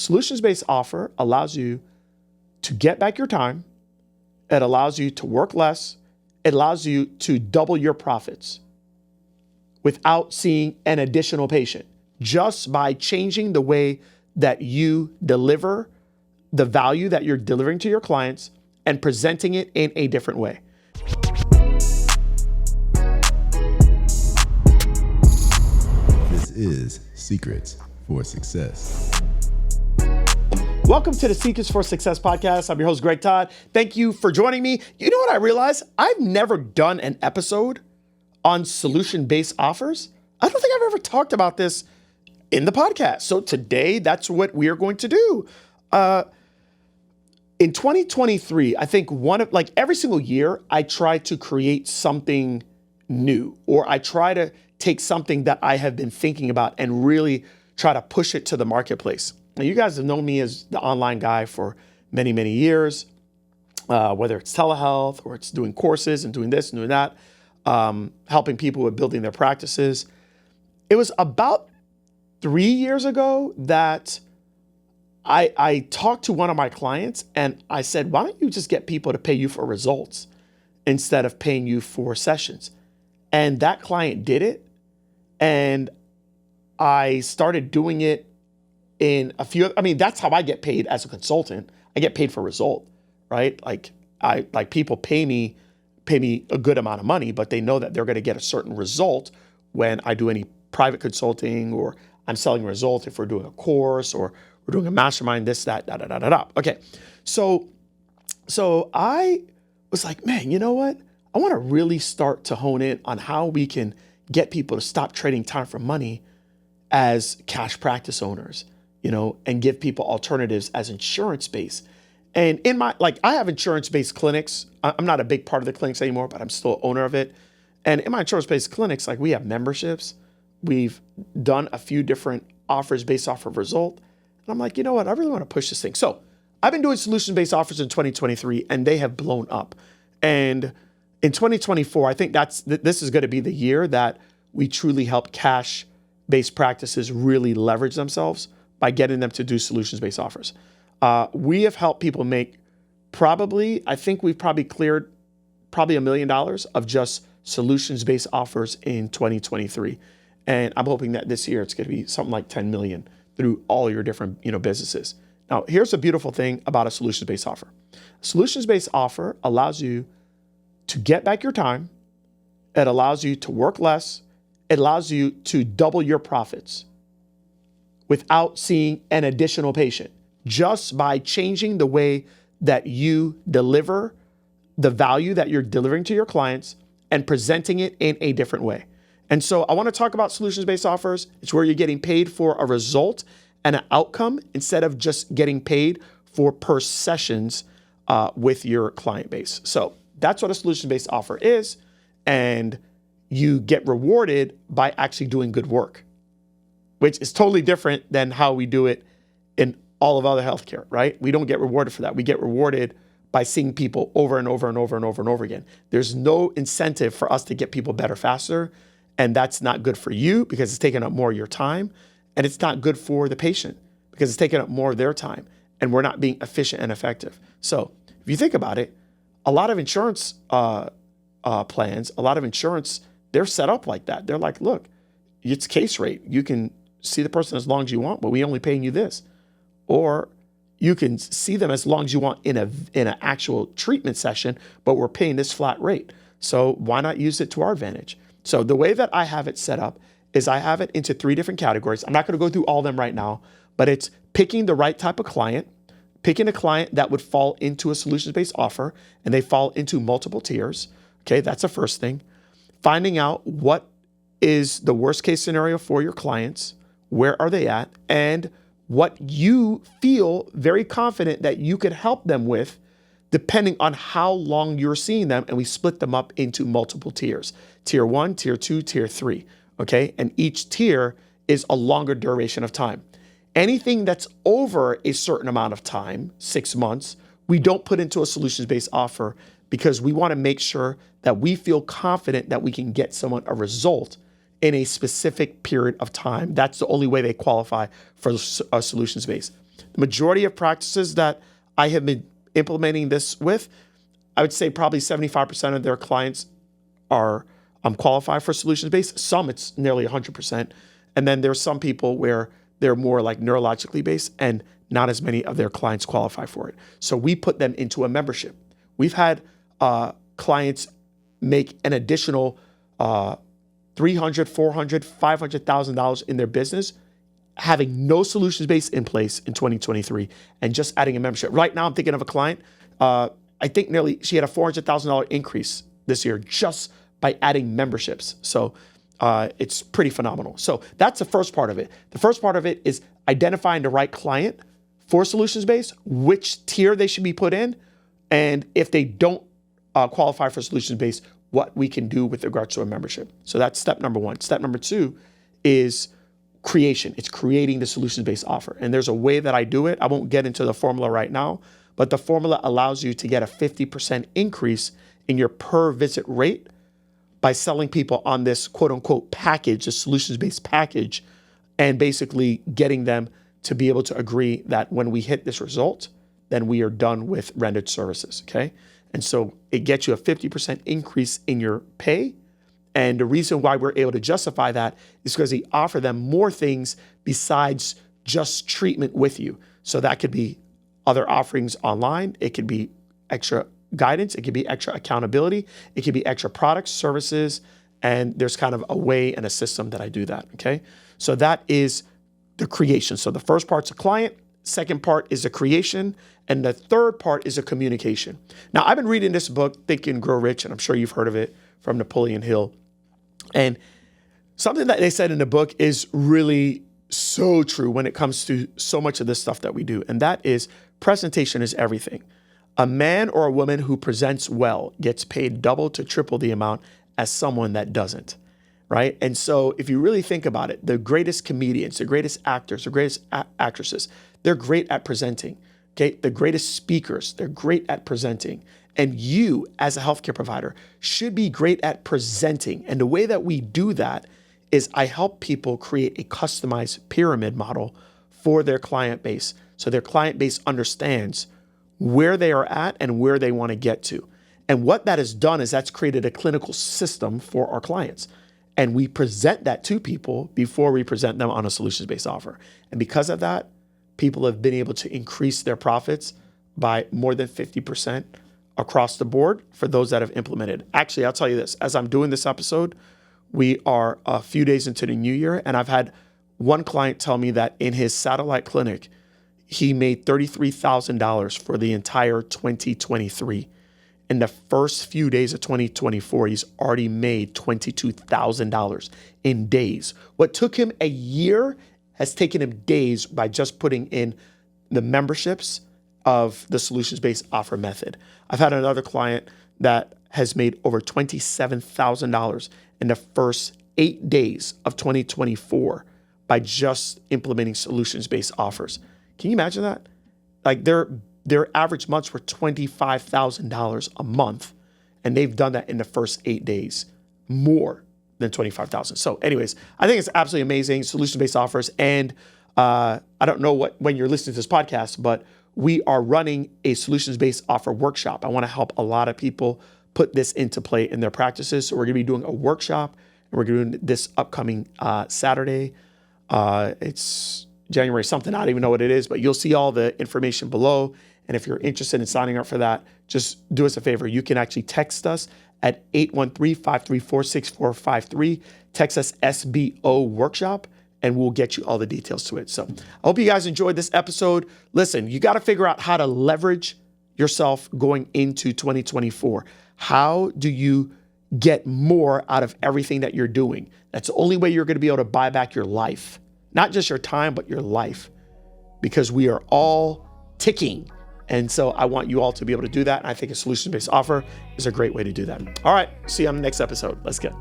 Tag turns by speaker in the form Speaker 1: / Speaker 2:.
Speaker 1: Solutions-based offer allows you to get back your time. It allows you to work less. It allows you to double your profits without seeing an additional patient, just by changing the way that you deliver the value that you're delivering to your clients and presenting it in a different way.
Speaker 2: This is Secrets for Success.
Speaker 1: Welcome to the Secrets for Success podcast. I'm your host, Greg Todd. Thank you for joining me. You know what I realized? I've never done an episode on solution-based offers. I don't think I've ever talked about this in the podcast. So today, that's what we are going to do. In 2023, I think every single year, I try to create something new, or I try to take something that I have been thinking about and really try to push it to the marketplace. Now, you guys have known me as the online guy for many, many years, whether it's telehealth or it's doing courses and doing this and doing that, helping people with building their practices. It was about 3 years ago that I talked to one of my clients and I said, why don't you just get people to pay you for results instead of paying you for sessions? And that client did it. And I started doing it in a few, that's how I get paid as a consultant. I get paid for result, right? People pay me a good amount of money, but they know that they're going to get a certain result when I do any private consulting, or I'm selling a result if we're doing a course or we're doing a mastermind, this, that, da, da, da, da, da. Okay. So I was like, man, you know what? I want to really start to hone in on how we can get people to stop trading time for money as cash practice owners, and give people alternatives as insurance-based. And I have insurance-based clinics. I'm not a big part of the clinics anymore, but I'm still owner of it. And in my insurance-based clinics, we have memberships. We've done a few different offers based off of result. And I'm like, you know what? I really want to push this thing. So I've been doing solution-based offers in 2023, and they have blown up. And in 2024, I think this is going to be the year that we truly help cash-based practices really leverage themselves by getting them to do solutions-based offers. We have helped people make I think we've probably cleared $1 million of just solutions-based offers in 2023. And I'm hoping that this year it's going to be something like 10 million through all your different, businesses. Now, here's the beautiful thing about a solutions-based offer. A solutions-based offer allows you to get back your time. It allows you to work less. It allows you to double your profits without seeing an additional patient, just by changing the way that you deliver the value that you're delivering to your clients and presenting it in a different way. And so I want to talk about solutions-based offers. It's where you're getting paid for a result and an outcome instead of just getting paid for per sessions with your client base. So that's what a solutions-based offer is. And you get rewarded by actually doing good work, which is totally different than how we do it in all of other healthcare, right? We don't get rewarded for that. We get rewarded by seeing people over and over and over and over and over again. There's no incentive for us to get people better faster. And that's not good for you because it's taking up more of your time. And it's not good for the patient because it's taking up more of their time. And we're not being efficient and effective. So if you think about it, a lot of insurance plans, they're set up like that. They're like, look, it's case rate. You can see the person as long as you want, but we only paying you this. Or you can see them as long as you want in an actual treatment session, but we're paying this flat rate. So why not use it to our advantage? So the way that I have it set up is I have it into 3 different categories. I'm not going to go through all of them right now, but it's picking the right type of client, picking a client that would fall into a solutions-based offer, and they fall into multiple tiers. Okay, that's the first thing. Finding out what is the worst case scenario for your clients, where are they at, and what you feel very confident that you could help them with depending on how long you're seeing them. And we split them up into multiple tiers. Tier 1, Tier 2, Tier 3, okay? And each tier is a longer duration of time. Anything that's over a certain amount of time, 6 months, we don't put into a solutions-based offer because we want to make sure that we feel confident that we can get someone a result in a specific period of time. That's the only way they qualify for a solutions-based. The majority of practices that I have been implementing this with, I would say probably 75% of their clients are qualified for solutions-based. Some, it's nearly 100%. And then there's some people where they're more like neurologically based and not as many of their clients qualify for it. So we put them into a membership. We've had clients make an additional $300,000, $400,000, $500,000 in their business, having no solutions-based in place in 2023 and just adding a membership. Right now, I'm thinking of a client, I think she had a $400,000 increase this year just by adding memberships. So it's pretty phenomenal. So that's the first part of it. The first part of it is identifying the right client for solutions-based, which tier they should be put in, and if they don't qualify for solutions-based, what we can do with regards to a membership. So that's step number one. Step number two is creation. It's creating the solutions-based offer. And there's a way that I do it. I won't get into the formula right now, but the formula allows you to get a 50% increase in your per visit rate by selling people on this quote unquote package, a solutions-based package, and basically getting them to be able to agree that when we hit this result, then we are done with rendered services, okay? And so it gets you a 50% increase in your pay. And the reason why we're able to justify that is because we offer them more things besides just treatment with you. So that could be other offerings online. It could be extra guidance. It could be extra accountability. It could be extra products, services, and there's kind of a way and a system that I do that, okay? So that is the creation. So the first part's a client, second part is a creation, and the third part is a communication. Now, I've been reading this book, Think and Grow Rich, and I'm sure you've heard of it, from Napoleon Hill. And something that they said in the book is really so true when it comes to so much of this stuff that we do, and that is presentation is everything. A man or a woman who presents well gets paid double to triple the amount as someone that doesn't, right? And so if you really think about it, the greatest comedians, the greatest actors, the greatest actresses, they're great at presenting, okay? The greatest speakers, they're great at presenting. And you, as a healthcare provider, should be great at presenting. And the way that we do that is I help people create a customized pyramid model for their client base. So their client base understands where they are at and where they want to get to. And what that has done is that's created a clinical system for our clients. And we present that to people before we present them on a solutions-based offer. And because of that, people have been able to increase their profits by more than 50% across the board for those that have implemented. Actually, I'll tell you this, as I'm doing this episode, we are a few days into the new year, and I've had one client tell me that in his satellite clinic, he made $33,000 for the entire 2023. In the first few days of 2024, he's already made $22,000 in days. What took him a year has taken him days by just putting in the memberships of the solutions-based offer method. I've had another client that has made over $27,000 in the first 8 days of 2024 by just implementing solutions-based offers. Can you imagine that? Like their average months were $25,000 a month, and they've done that in the first 8 days, more than $25,000. So anyways, I think it's absolutely amazing, solution-based offers. And I don't know when you're listening to this podcast, but we are running a solutions-based offer workshop. I want to help a lot of people put this into play in their practices. So we're going to be doing a workshop, and we're doing this upcoming Saturday. It's January something, I don't even know what it is, but you'll see all the information below. And if you're interested in signing up for that, just do us a favor. You can actually text us at 813-534-6453. Text us SBO Workshop, and we'll get you all the details to it. So I hope you guys enjoyed this episode. Listen, you got to figure out how to leverage yourself going into 2024. How do you get more out of everything that you're doing? That's the only way you're going to be able to buy back your life. Not just your time, but your life, because we are all ticking. And so I want you all to be able to do that. And I think a solution-based offer is a great way to do that. All right. See you on the next episode. Let's get.